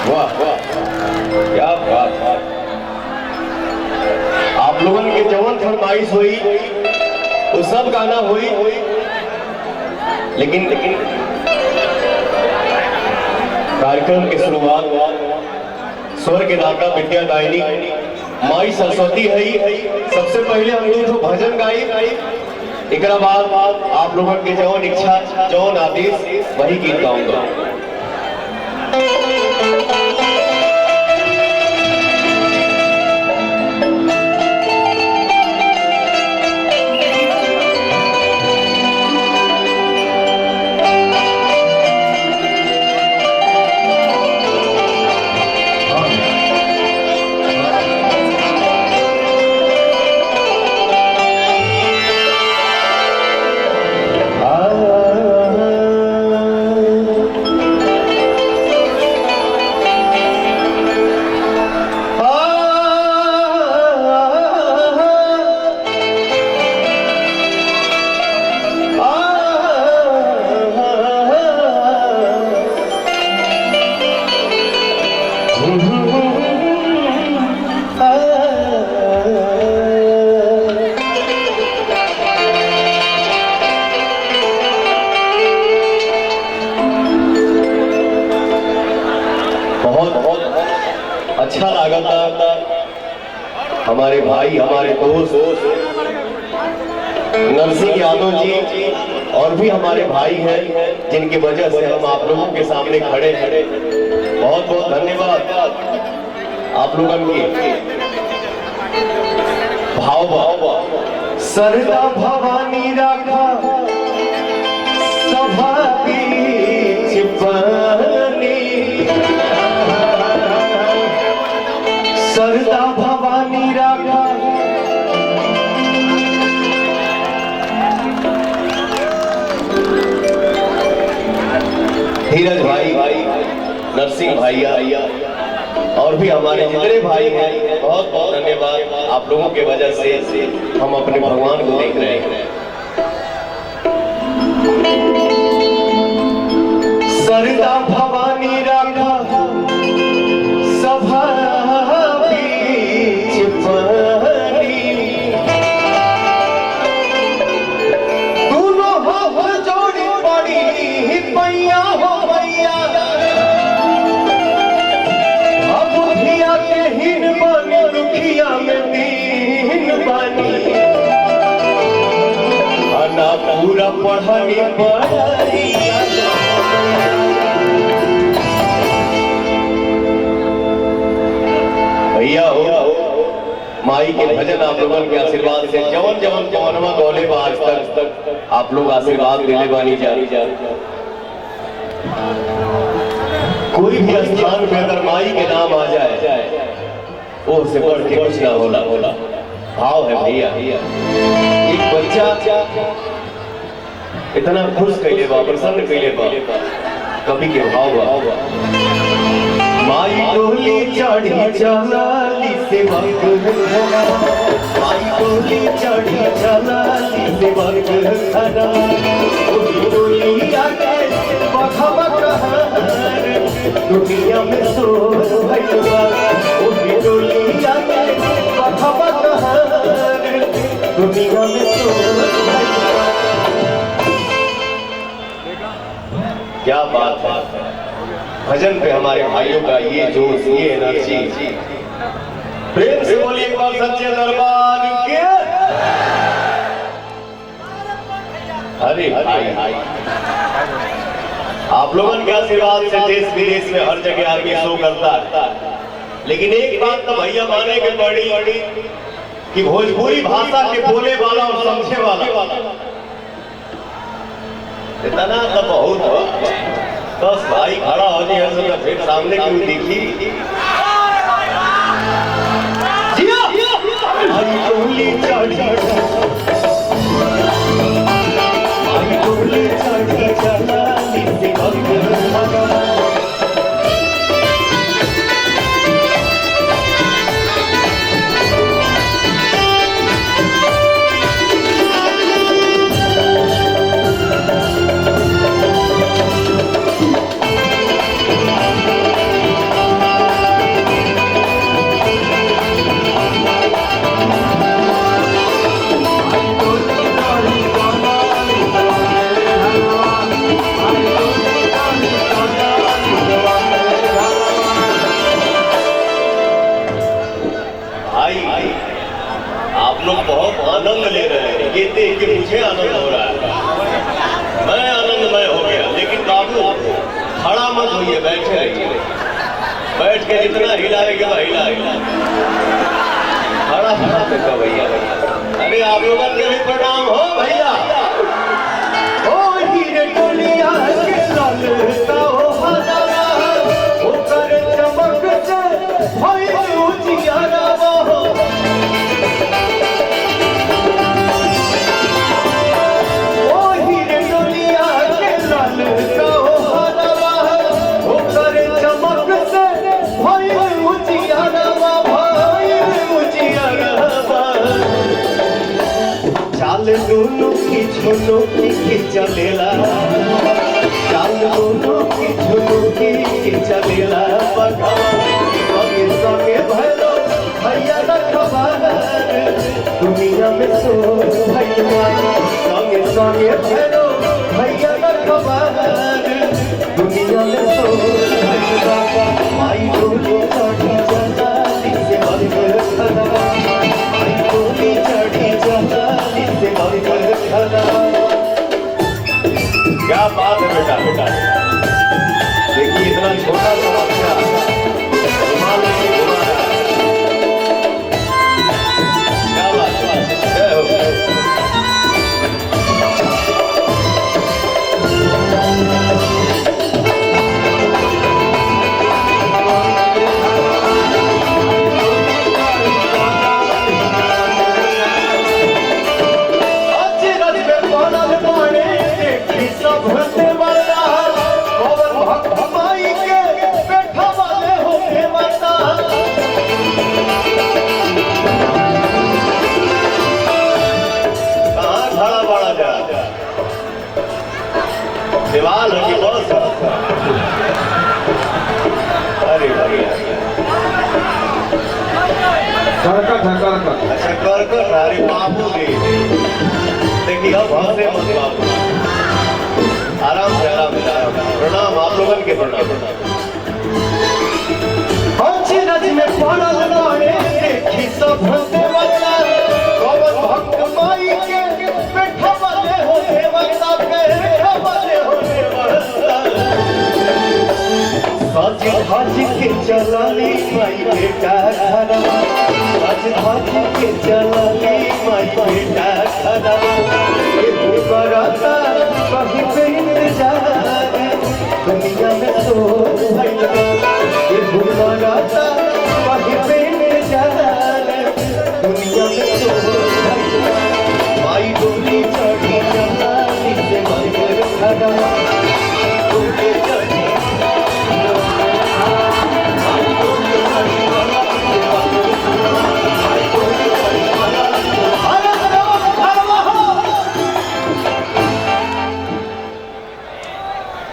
वाह वाह, क्या बात है। आप लोगों के जवन फरमाइश हुई वो सब गाना हुई, लेकिन कार्यक्रम की शुरुआत स्वर के दाता विद्यादायिनी माई सरस्वती है। सबसे पहले हम लोग भजन गाई, एक बाद आप लोगों के जवन इच्छा जवन आदेश वही गीत गाऊंगा। अच्छा लगा था। हमारे भाई हमारे दोस्त नरसिंह यादव जी और भी हमारे भाई हैं जिनकी वजह से हम आप लोगों के सामने खड़े हैं। बहुत बहुत धन्यवाद आप लोगों की। भाव सरदा भवानी राखा सभा बीच बनी, सरदा भवानी राखा धीरज भाई नरसिंह भैया और भी हमारे जितने भाई हैं, बहुत बहुत धन्यवाद। आप लोगों के वजह से हम अपने भगवान को देख रहे हैं। सरदा भवानी राखा सभा बीच बनी, दोनों हाथ जोड़ी पड़ी पैया हो भैया, अब भिया के हीन बनी दुखिया में दीन बनी, ना पूरा पढ़नी पढ़ाई भैया हो। माई के भजन आप लोगों के आशीर्वाद से जवन जवन जवनवा गौले बा आज तक आप लोग आशीर्वाद दिले बानी जा। कोई भी स्थान पे अगर माई के नाम आ जाए वो से बढ़ के कुछ ना होला। भाव है भैया, एक बच्चा इतना खुश कैले बा, प्रसन्न कैले बा, कभी के भाव माई डोली चढ़ी चलाली से वर्ग, माई डोली चढ़ी चलाली से वर्ग खड़ा, डोली आके बखबक दुनिया में शोर भइलबा, डोली आके बखबक दुनिया में शोर भइलबा। क्या बात है। भजन पे हमारे भाइयों का ये जोश, ये एनर्जी, प्रेम से बोलिए एक बार सच्चे दरबार के। अरे भाई आप लोगों के आशीर्वाद से देश विदेश में हर जगह आदमी शो करता है, लेकिन एक बात तो भैया माने के पड़ी कि भोजपुरी भाषा के बोले वाला और समझे वाला इतना तो बहुत हुआ। 10 भाई खड़ा हो जाए तो फिर सामने क्यों दिखी। आई डोली चढ़ी चलाली से वर्ग खड़ा, ये देख के मुझे आनंद हो रहा है, मैं आनंदमय हो गया। लेकिन बाबू खड़ा मत होइए, बैठे रहिए। बैठ के जितना हिलाएगा हिला खड़ा खड़ा देखो भैया। अरे आप लोगों के भी प्रणाम हो भैया। ओ हीरे टोलिया के ललता हो हजारा, ओ करे चमक से होई उजियारा वो। ओ हीरे टोलिया के ललता हो हजारा, ओ करे चमक से होई उजियारा वो, होई उजियारा वो। चाल दोनों की झुनो की चलेला, चाल दोनों की झुनो की चलेला। बघवा संगे संगे भैरो भैया रखवार, दुनिया में सो भैया संगे संगे भैरो भैया रखवार, दुनिया में सो भैया। माई बोली चढ़ी जलाली से बंद खड़ा, माई बोली चढ़ी जलाली से बंद खड़ा। क्या बात है बेटा बेटा, देखिए इतना छोटा सा बच्चा रुमाल लेके घुमा रहा है। क्या बात है, जय हो। दीवाल होगी बहुत सा। अरे अच्छा करकट। अरे बाबू जी देखिए, अब हंसे मत बाबू, आराम से आराम से। प्रणाम आप लोगों के प्रणाम। रज में पड़ल बाड़े देखी सब देवता, कौन भक्त माई के बैठवले हो देवता, बैठवले हो देवता। सज धज के चलली माई बेटा घरवा, सज धज के चलली माई बेटा घरवा। ये करता